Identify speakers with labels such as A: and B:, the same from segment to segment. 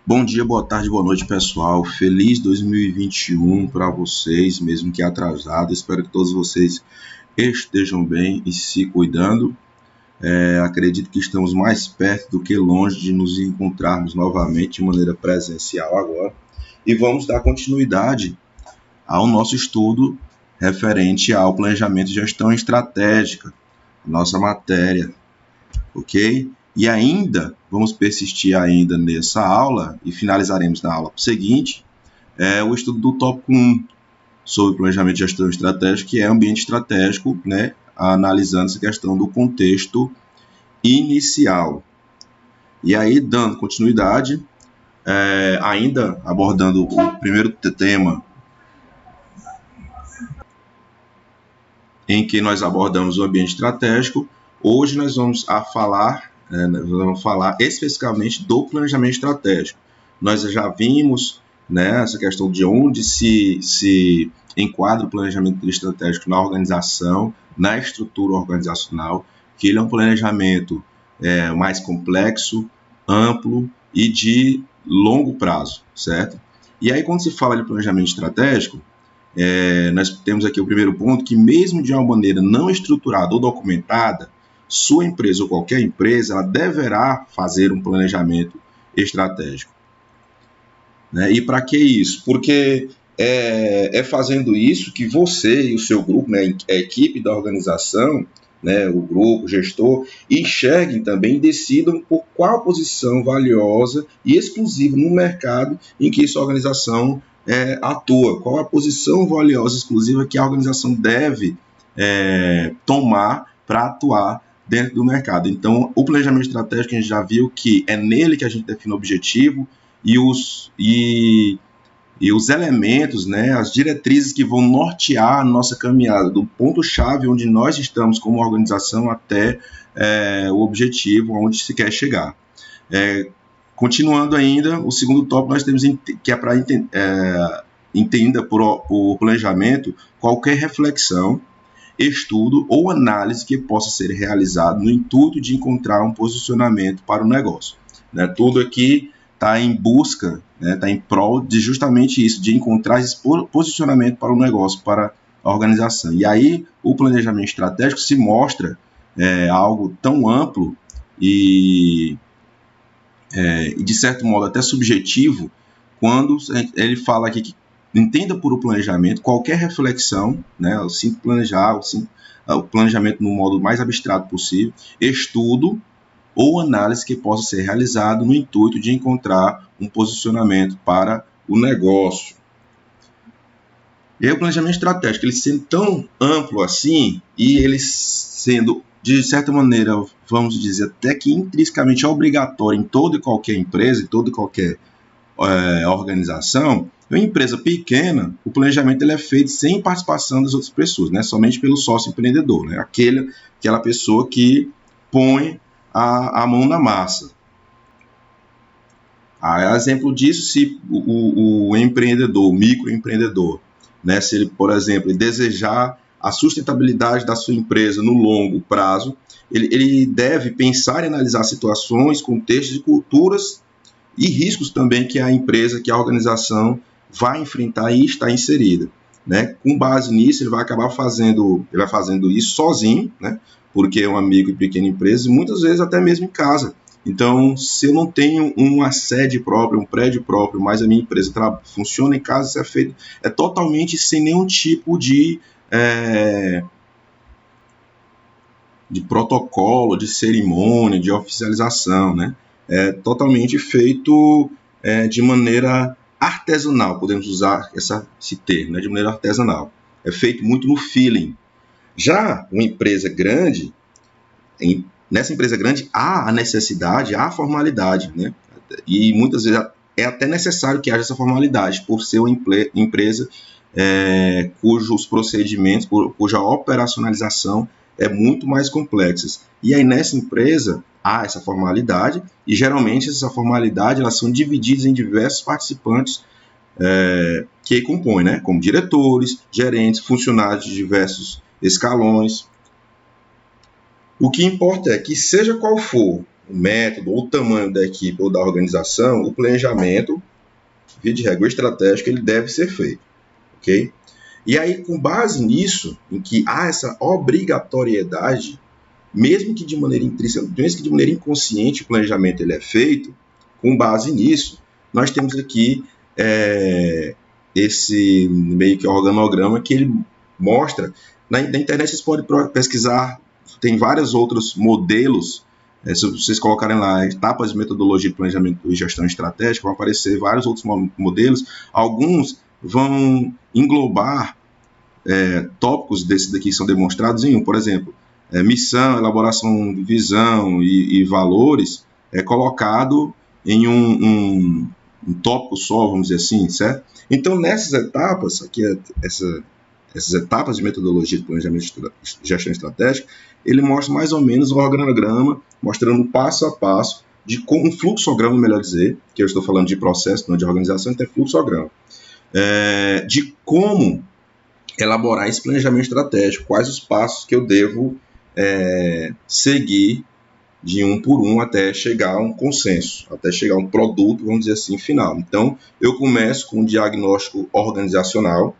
A: Bom dia, boa tarde, boa noite, pessoal. Feliz 2021 para vocês, mesmo que atrasado. Espero que todos vocês estejam bem e se cuidando. Acredito que estamos mais perto do que longe de nos encontrarmos novamente de maneira presencial agora. E vamos dar continuidade ao nosso estudo referente ao planejamento e gestão estratégica, nossa matéria, ok? E ainda, vamos persistir ainda nessa aula e finalizaremos na aula seguinte, o estudo do tópico 1 sobre planejamento e gestão estratégica, que é ambiente estratégico, né, analisando essa questão do contexto inicial. E aí, dando continuidade, ainda abordando o primeiro tema, em que nós abordamos o ambiente estratégico, hoje nós vamos falar especificamente do planejamento estratégico. Nós já vimos, né, essa questão de onde se enquadra o planejamento estratégico na organização, na estrutura organizacional, que ele é um planejamento mais complexo, amplo e de longo prazo, certo? E aí, quando se fala de planejamento estratégico, nós temos aqui o primeiro ponto, que mesmo de uma maneira não estruturada ou documentada, sua empresa ou qualquer empresa, ela deverá fazer um planejamento estratégico. Né? E para que isso? Porque é fazendo isso que você e o seu grupo, né, a equipe da organização, né, o grupo, o gestor, enxerguem também e decidam por qual posição valiosa e exclusiva no mercado em que sua organização atua, qual a posição valiosa e exclusiva que a organização deve tomar para atuar dentro do mercado. Então, o planejamento estratégico, a gente já viu que é nele que a gente define o objetivo e os elementos, né, as diretrizes que vão nortear a nossa caminhada, do ponto-chave onde nós estamos como organização até o objetivo onde se quer chegar. Continuando ainda, o segundo tópico nós temos que é para entenda por planejamento qualquer reflexão, estudo ou análise que possa ser realizado no intuito de encontrar um posicionamento para o negócio. Né? Tudo aqui está em busca, está em prol de justamente isso, de encontrar esse posicionamento para o negócio, para a organização. E aí o planejamento estratégico se mostra algo tão amplo e de certo modo até subjetivo, quando ele fala aqui que entenda por o planejamento qualquer reflexão, né, assim planejar, o planejamento no modo mais abstrato possível, estudo ou análise que possa ser realizado no intuito de encontrar um posicionamento para o negócio. E aí, o planejamento estratégico, ele sendo tão amplo assim, e ele sendo, de certa maneira, vamos dizer, até que intrinsecamente obrigatório em toda e qualquer empresa, em toda e qualquer organização, uma empresa pequena, o planejamento ele é feito sem participação das outras pessoas, né? Somente pelo sócio empreendedor, né? Aquela pessoa que põe a mão na massa. Exemplo disso, se o empreendedor, o microempreendedor, né, se ele, por exemplo, desejar a sustentabilidade da sua empresa no longo prazo, ele deve pensar e analisar situações, contextos e culturas e riscos também que a empresa, que a organização vai enfrentar e está inserida. Né? Com base nisso, ele vai acabar fazendo isso sozinho, né? Porque é uma micro e pequena empresa, e muitas vezes até mesmo em casa. Então, se eu não tenho uma sede própria, um prédio próprio, mas a minha empresa funciona em casa, isso é feito totalmente sem nenhum tipo de protocolo, de cerimônia, de oficialização, né? É totalmente feito de maneira artesanal, podemos usar esse termo, né? De maneira artesanal. É feito muito no feeling. Já uma empresa grande, nessa empresa grande há a necessidade, há a formalidade, né? E muitas vezes é até necessário que haja essa formalidade, por ser uma empresa cujos procedimentos, cuja operacionalização é muito mais complexa. E aí nessa empresa há essa formalidade, e geralmente essa formalidade elas são divididas em diversos participantes que compõem, né? Como diretores, gerentes, funcionários de diversos escalões. O que importa é que, seja qual for o método ou o tamanho da equipe ou da organização, o planejamento, via de regra estratégico, ele deve ser feito, ok? E aí, com base nisso, em que há essa obrigatoriedade, mesmo que de maneira intrínseca, mesmo que de maneira inconsciente o planejamento ele é feito, com base nisso, nós temos aqui esse meio que organograma que ele mostra. Na internet vocês podem pesquisar, tem vários outros modelos. Se vocês colocarem lá etapas de metodologia de planejamento e gestão estratégica, vão aparecer vários outros modelos. Alguns vão englobar tópicos desses daqui que são demonstrados em um. Por exemplo, missão, elaboração de visão e valores é colocado em um tópico só, vamos dizer assim, certo? Então, nessas etapas, aqui essas etapas de metodologia de planejamento e gestão estratégica, ele mostra mais ou menos o organograma, mostrando passo a passo, um fluxograma, melhor dizer, que eu estou falando de processo, não de organização, então é fluxograma, de como elaborar esse planejamento estratégico, quais os passos que eu devo seguir de um por um até chegar a um consenso, até chegar a um produto, vamos dizer assim, final. Então, eu começo com um diagnóstico organizacional,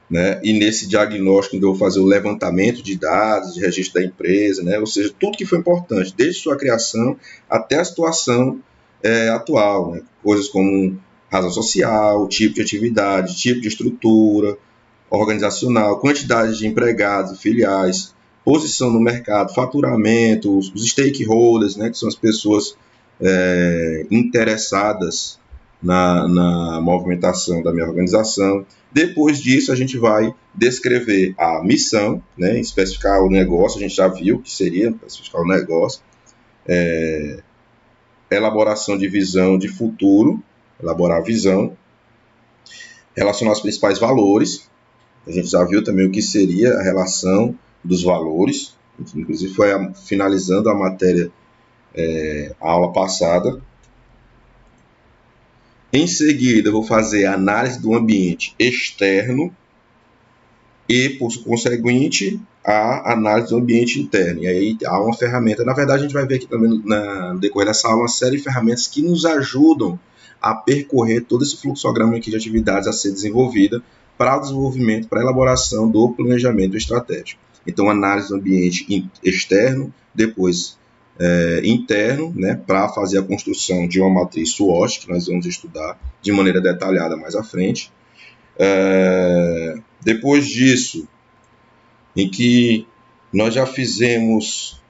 A: né? E nesse diagnóstico eu vou fazer o levantamento de dados, de registro da empresa, né? Ou seja, tudo que foi importante, desde sua criação até a situação atual, né? Coisas como razão social, tipo de atividade, tipo de estrutura organizacional, quantidade de empregados e filiais, posição no mercado, faturamento, os stakeholders, né? Que são as pessoas interessadas na movimentação da minha organização. Depois disso, a gente vai descrever a missão, né, especificar o negócio, a gente já viu que seria especificar o negócio, elaboração de visão de futuro, elaborar a visão, relacionar os principais valores, a gente já viu também o que seria a relação dos valores, inclusive foi finalizando a matéria, a aula passada. Em seguida, eu vou fazer a análise do ambiente externo e, por conseguinte, a análise do ambiente interno. E aí há uma ferramenta. Na verdade, a gente vai ver aqui também no decorrer dessa aula uma série de ferramentas que nos ajudam a percorrer todo esse fluxograma aqui de atividades a ser desenvolvida para o desenvolvimento, para a elaboração do planejamento estratégico. Então, análise do ambiente externo, depois interno, né, para fazer a construção de uma matriz SWOT, que nós vamos estudar de maneira detalhada mais à frente. Depois disso, em que nós já fizemos,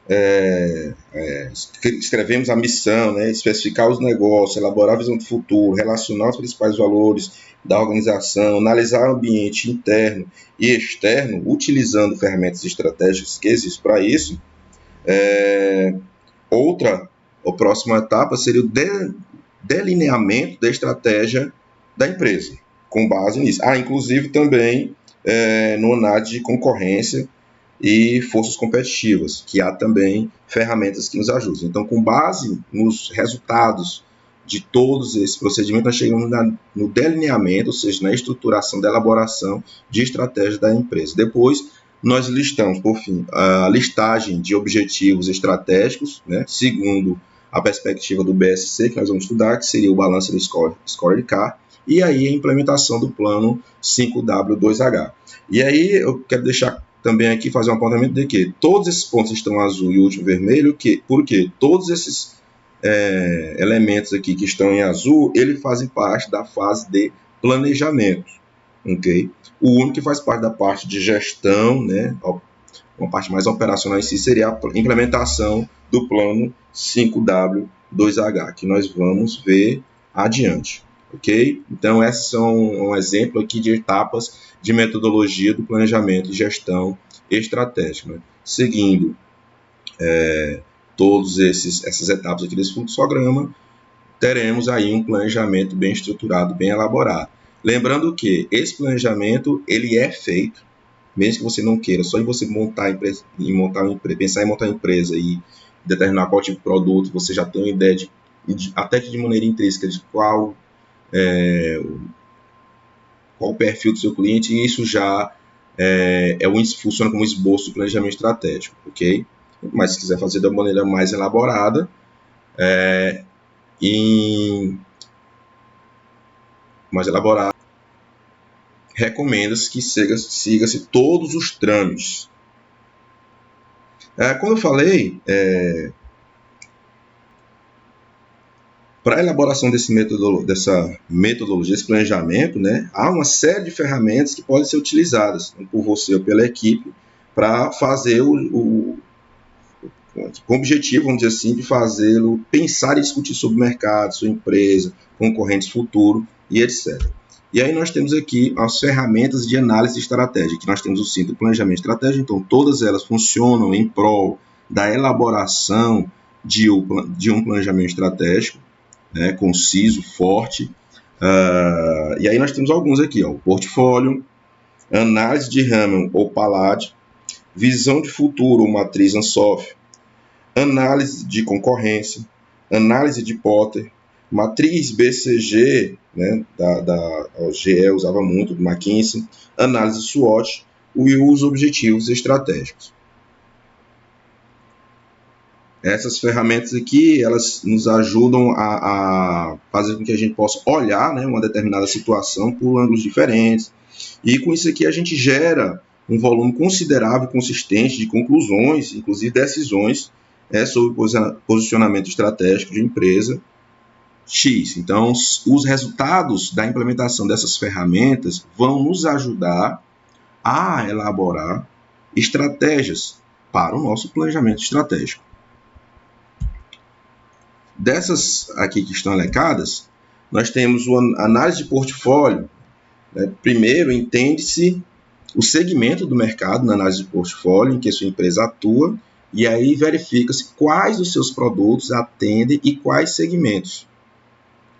A: escrevemos a missão, né, especificar os negócios, elaborar a visão do futuro, relacionar os principais valores da organização, analisar o ambiente interno e externo, utilizando ferramentas estratégicas que existem para isso. A próxima etapa seria o delineamento da estratégia da empresa, com base nisso. Inclusive também no ANAD de concorrência e forças competitivas, que há também ferramentas que nos ajudam. Então, com base nos resultados de todos esses procedimentos, nós chegamos no delineamento, ou seja, na estruturação da elaboração de estratégia da empresa. Depois, nós listamos, por fim, a listagem de objetivos estratégicos, né, segundo a perspectiva do BSC, que nós vamos estudar, que seria o Balanced Scorecard, e aí a implementação do plano 5W2H. E aí eu quero deixar também aqui, fazer um apontamento de que todos esses pontos estão azul e o último vermelho, porque todos esses elementos aqui que estão em azul, eles fazem parte da fase de planejamento, ok? O único que faz parte da parte de gestão, né, uma parte mais operacional em si, seria a implementação do plano 5W2H, que nós vamos ver adiante, ok? Então, esses são um exemplo aqui de etapas de metodologia do planejamento e gestão estratégica, né? Seguindo todas essas etapas aqui desse fluxograma, teremos aí um planejamento bem estruturado, bem elaborado. Lembrando que esse planejamento, ele é feito, mesmo que você não queira, só em você pensar em montar uma empresa e determinar qual tipo de produto, você já tem uma ideia até que de maneira intrínseca de qual o perfil do seu cliente, e isso já funciona como esboço do planejamento estratégico, ok? mas se quiser fazer de uma maneira mais elaborada, recomenda-se que siga-se todos os trâmites. Como eu falei, para a elaboração dessa metodologia, esse planejamento, né, há uma série de ferramentas que podem ser utilizadas por você ou pela equipe para fazer com o objetivo, vamos dizer assim, de fazê-lo pensar e discutir sobre o mercado, sua empresa, concorrentes futuros e etc. E aí nós temos aqui as ferramentas de análise estratégica, que nós temos o cinto de planejamento estratégico, então todas elas funcionam em prol da elaboração de um planejamento estratégico, né, conciso, forte. E aí nós temos alguns aqui, ó, o portfólio, análise de Hammond ou Palade, visão de futuro ou matriz Ansoff, análise de concorrência, análise de Potter, matriz BCG, né, da GE usava muito, do McKinsey, análise SWOT e os objetivos estratégicos. Essas ferramentas aqui, elas nos ajudam a fazer com que a gente possa olhar, né, uma determinada situação por ângulos diferentes. E com isso aqui a gente gera um volume considerável, consistente de conclusões, inclusive decisões, sobre posicionamento estratégico de empresa X. Então, os resultados da implementação dessas ferramentas vão nos ajudar a elaborar estratégias para o nosso planejamento estratégico. Dessas aqui que estão elencadas, nós temos a análise de portfólio. Primeiro, entende-se o segmento do mercado na análise de portfólio em que sua empresa atua, e aí verifica-se quais dos seus produtos atendem e quais segmentos.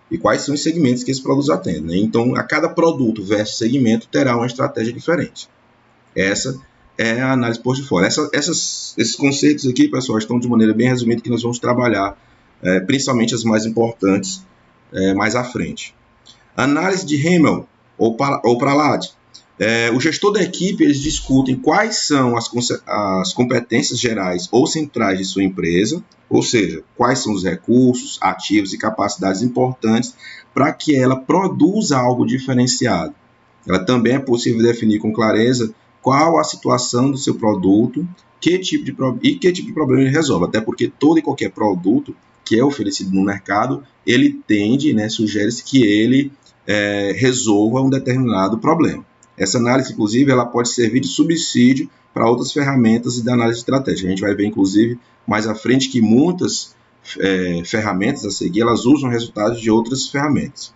A: E quais são os segmentos que esses produtos atendem. Então, a cada produto versus segmento terá uma estratégia diferente. Essa é a análise de portfólio. Esses conceitos aqui, pessoal, estão de maneira bem resumida que nós vamos trabalhar, principalmente as mais importantes, mais à frente. Análise de Hammond ou Palade. O gestor da equipe, eles discutem quais são as competências gerais ou centrais de sua empresa, ou seja, quais são os recursos, ativos e capacidades importantes para que ela produza algo diferenciado. Ela também é possível definir com clareza qual a situação do seu produto, que tipo de problema ele resolve, até porque todo e qualquer produto que é oferecido no mercado, ele tende, né, sugere-se que ele resolva um determinado problema. Essa análise, inclusive, ela pode servir de subsídio para outras ferramentas de análise estratégica. A gente vai ver, inclusive, mais à frente que muitas ferramentas a seguir, elas usam resultados de outras ferramentas.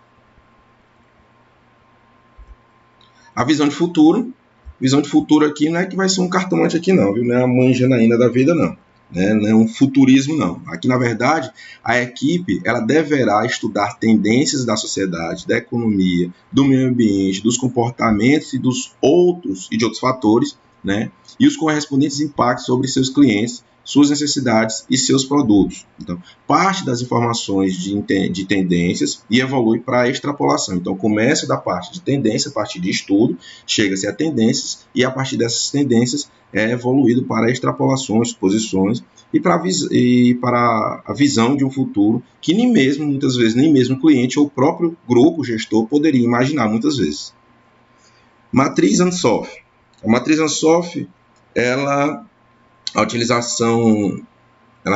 A: A visão de futuro. Visão de futuro aqui não é que vai ser um cartomante aqui não, viu? Não é a mãe Janaína da vida não. Não é um futurismo não. Aqui, na verdade, a equipe ela deverá estudar tendências da sociedade, da economia, do meio ambiente, dos comportamentos e de outros fatores, né? E os correspondentes impactos sobre seus clientes, suas necessidades e seus produtos. Então, parte das informações de tendências e evolui para a extrapolação. Então, começa da parte de tendência, a partir de estudo, chega-se a tendências e a partir dessas tendências é evoluído para extrapolações, suposições e para a visão de um futuro que muitas vezes, nem mesmo o cliente ou o próprio grupo gestor poderia imaginar muitas vezes. Matriz Ansoff. A matriz Ansoff, ela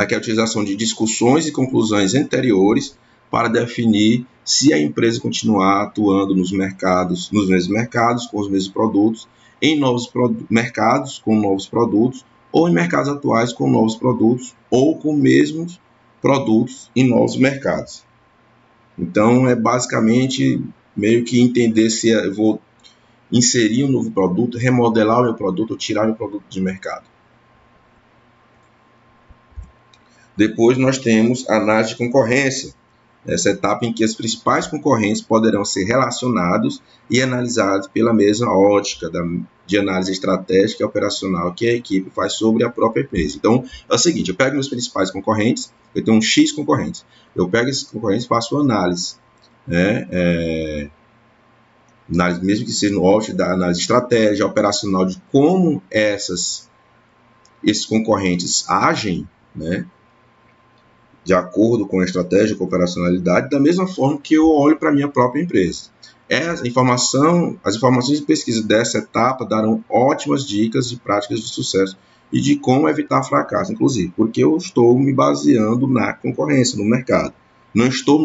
A: quer a utilização de discussões e conclusões anteriores para definir se a empresa continuar atuando nos mesmos mercados, com os mesmos produtos, em novos mercados, com novos produtos, ou em mercados atuais, com novos produtos, ou com mesmos produtos em novos mercados. Então, é basicamente meio que entender se eu vou inserir um novo produto, remodelar o meu produto ou tirar o meu produto de mercado. Depois nós temos a análise de concorrência, essa etapa em que os principais concorrentes poderão ser relacionados e analisados pela mesma ótica de análise estratégica e operacional que a equipe faz sobre a própria empresa. Então, é o seguinte, eu pego meus principais concorrentes, eu tenho um X concorrentes, eu pego esses concorrentes e faço análise, mesmo que seja no ótica da análise estratégica, operacional, de como essas esses concorrentes agem, né, de acordo com a estratégia, com a operacionalidade, da mesma forma que eu olho para a minha própria empresa. As informações de pesquisa dessa etapa darão ótimas dicas de práticas de sucesso e de como evitar fracasso, inclusive, porque eu estou me baseando na concorrência, no mercado. Não estou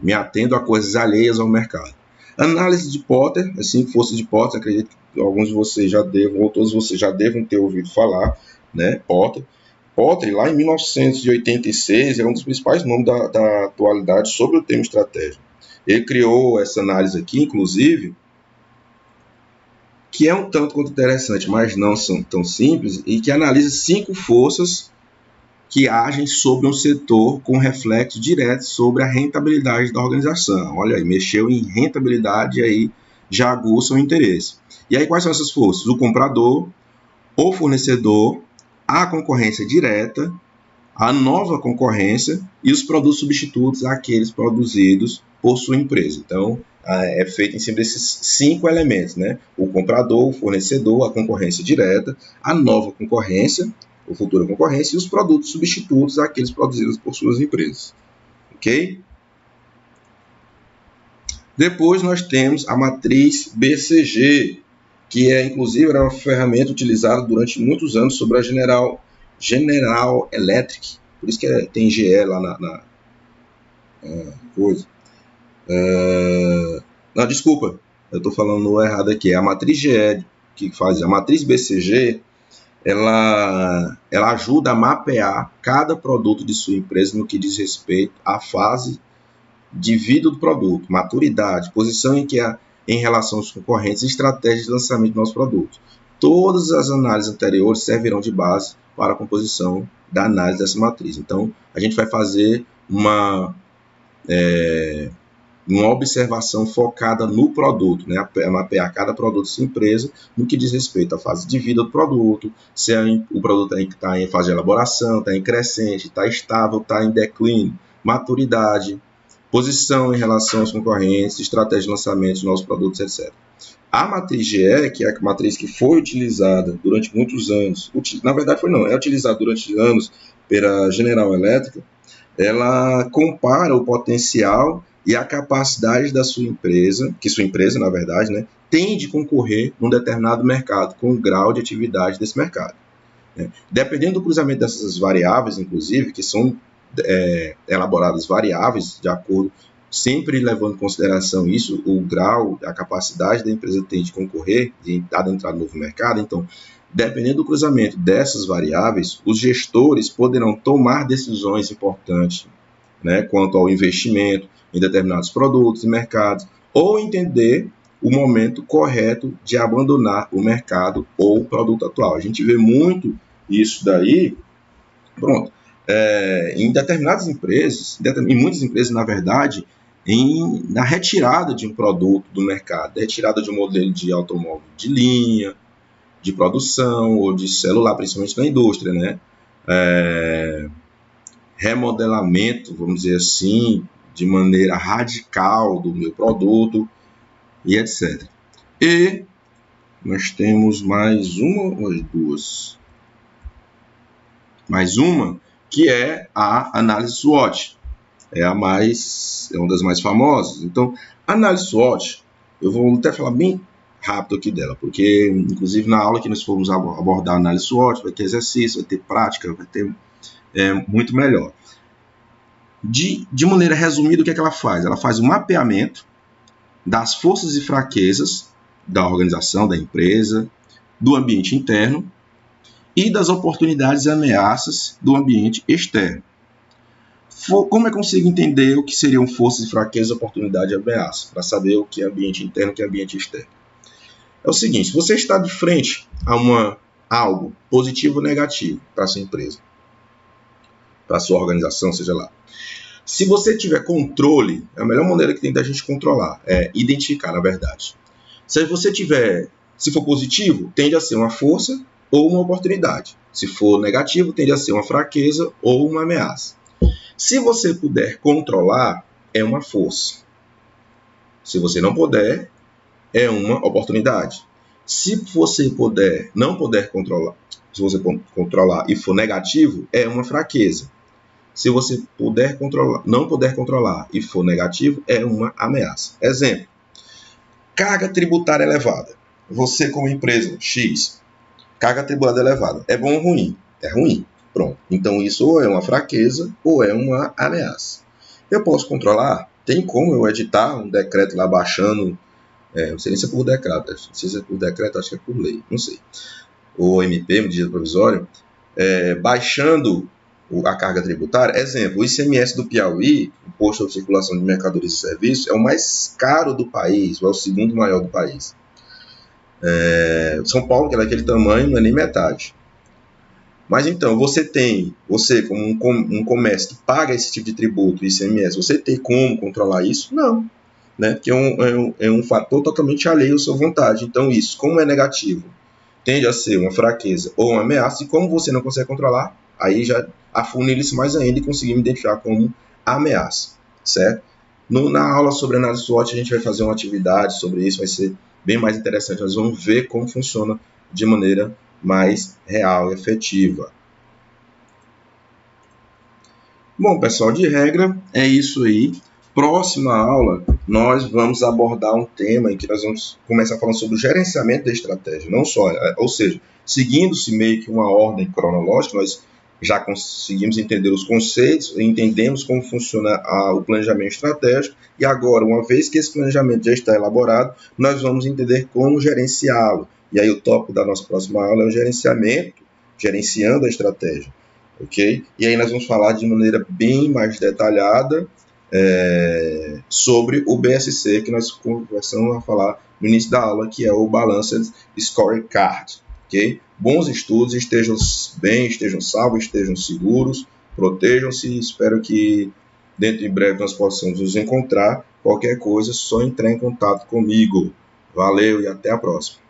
A: me atendo a coisas alheias ao mercado. Análise de Porter, as 5 forças de Porter, acredito que alguns de vocês já devam, ou todos vocês já devem ter ouvido falar, né? Porter, lá em 1986, era um dos principais nomes da atualidade sobre o tema estratégia. Ele criou essa análise aqui, inclusive, que é um tanto quanto interessante, mas não são tão simples, e que analisa 5 forças que agem sobre um setor com reflexo direto sobre a rentabilidade da organização. Olha aí, mexeu em rentabilidade e aí já aguça o interesse. E aí quais são essas forças? O comprador, o fornecedor, a concorrência direta, a nova concorrência e os produtos substitutos àqueles produzidos por sua empresa. Então, é feito em cima desses 5 elementos, né? O comprador, o fornecedor, a concorrência direta, a nova concorrência, a futura concorrência e os produtos substitutos àqueles produzidos por suas empresas. Ok? Depois nós temos a matriz BCG, que inclusive era uma ferramenta utilizada durante muitos anos sobre a General Electric. Por isso que tem GE lá na coisa. Não, desculpa, eu estou falando errado aqui. A matriz GE, que faz a matriz BCG, ela ajuda a mapear cada produto de sua empresa no que diz respeito à fase de vida do produto, maturidade, posição em relação aos concorrentes e estratégias de lançamento de novos produtos. Todas as análises anteriores servirão de base para a composição da análise dessa matriz. Então, a gente vai fazer uma observação focada no produto, né? Mapear cada produto de sua empresa no que diz respeito à fase de vida do produto, se o produto está em fase de elaboração, está em crescente, está estável, está em declínio, maturidade, posição em relação aos concorrentes, estratégia de lançamento de novos produtos, etc. A matriz GE, que é a matriz que foi utilizada durante muitos anos, na verdade é utilizada durante anos pela General Electric, ela compara o potencial e a capacidade da sua empresa, que sua empresa, na verdade, né, tem de concorrer num determinado mercado, com o grau de atividade desse mercado. Né? Dependendo do cruzamento dessas variáveis, inclusive, que são elaboradas variáveis de acordo, sempre levando em consideração isso, o grau, a capacidade da empresa tem de concorrer, de adentrar no novo mercado. Então, dependendo do cruzamento dessas variáveis, os gestores poderão tomar decisões importantes, né, quanto ao investimento em determinados produtos e mercados, ou entender o momento correto de abandonar o mercado ou o produto atual. A gente vê muito isso daí, em determinadas empresas, em muitas empresas, na verdade, na retirada de um produto do mercado, retirada de um modelo de automóvel de linha, de produção ou de celular, principalmente na indústria, né? Remodelamento, vamos dizer assim, de maneira radical do meu produto e etc. E nós temos mais uma ou duas? Mais uma, que é a análise SWOT. É uma das mais famosas. Então, a análise SWOT, eu vou até falar bem rápido aqui dela, porque, inclusive, na aula que nós formos abordar a análise SWOT, vai ter exercício, vai ter prática, vai ter muito melhor. De maneira resumida, o que é que ela faz? Ela faz um mapeamento das forças e fraquezas da organização, da empresa, do ambiente interno e das oportunidades e ameaças do ambiente externo. Como é que eu consigo entender o que seriam forças e fraquezas, oportunidade e ameaça, para saber o que é ambiente interno e o que é ambiente externo? É o seguinte, se você está de frente a algo positivo ou negativo para a sua empresa, para a sua organização, seja lá, se você tiver controle, é a melhor maneira que tem da gente controlar, é identificar, na verdade. Se for positivo, tende a ser uma força ou uma oportunidade. Se for negativo, tende a ser uma fraqueza ou uma ameaça. Se você puder controlar, é uma força. Se você não puder, é uma oportunidade. Se você não puder controlar, se você controlar e for negativo, é uma fraqueza. Se você não puder controlar e for negativo, é uma ameaça. Exemplo: carga tributária elevada. Você, como empresa X, carga tributária elevada. É bom ou ruim? É ruim. Pronto. Então, isso ou é uma fraqueza ou é uma ameaça. Eu posso controlar? Tem como eu editar um decreto lá baixando, não sei nem se é por decreto, acho que é por lei, não sei. O MP, medida provisória, baixando a carga tributária. Exemplo: o ICMS do Piauí, Imposto sobre Circulação de Mercadorias e Serviços, é o mais caro do país, ou é o segundo maior do país. São Paulo, que é daquele tamanho, não é nem metade. Mas então, você como um comércio que paga esse tipo de tributo, ICMS, você tem como controlar isso? Não, né? Porque é um fator totalmente alheio à sua vontade. Então, isso, como é negativo, tende a ser uma fraqueza ou uma ameaça, e como você não consegue controlar, aí já afunila-se mais ainda e conseguimos identificar como ameaça, certo? Na aula sobre análise SWOT, a gente vai fazer uma atividade sobre isso, vai ser bem mais interessante. Nós vamos ver como funciona de maneira mais real e efetiva. Bom, pessoal, de regra, é isso aí. Próxima aula, nós vamos abordar um tema em que nós vamos começar falando sobre o gerenciamento da estratégia, não só, ou seja, seguindo-se meio que uma ordem cronológica, nós já conseguimos entender os conceitos, entendemos como funciona o planejamento estratégico, e agora, uma vez que esse planejamento já está elaborado, nós vamos entender como gerenciá-lo. E aí o tópico da nossa próxima aula é o gerenciando a estratégia. Ok? E aí nós vamos falar de maneira bem mais detalhada sobre o BSC, que nós conversamos a falar no início da aula, que é o Balanced Scorecard. Okay? Bons estudos, estejam bem, estejam salvos, estejam seguros, protejam-se. Espero que dentro de breve nós possamos nos encontrar. Qualquer coisa, é só entrar em contato comigo. Valeu e até a próxima.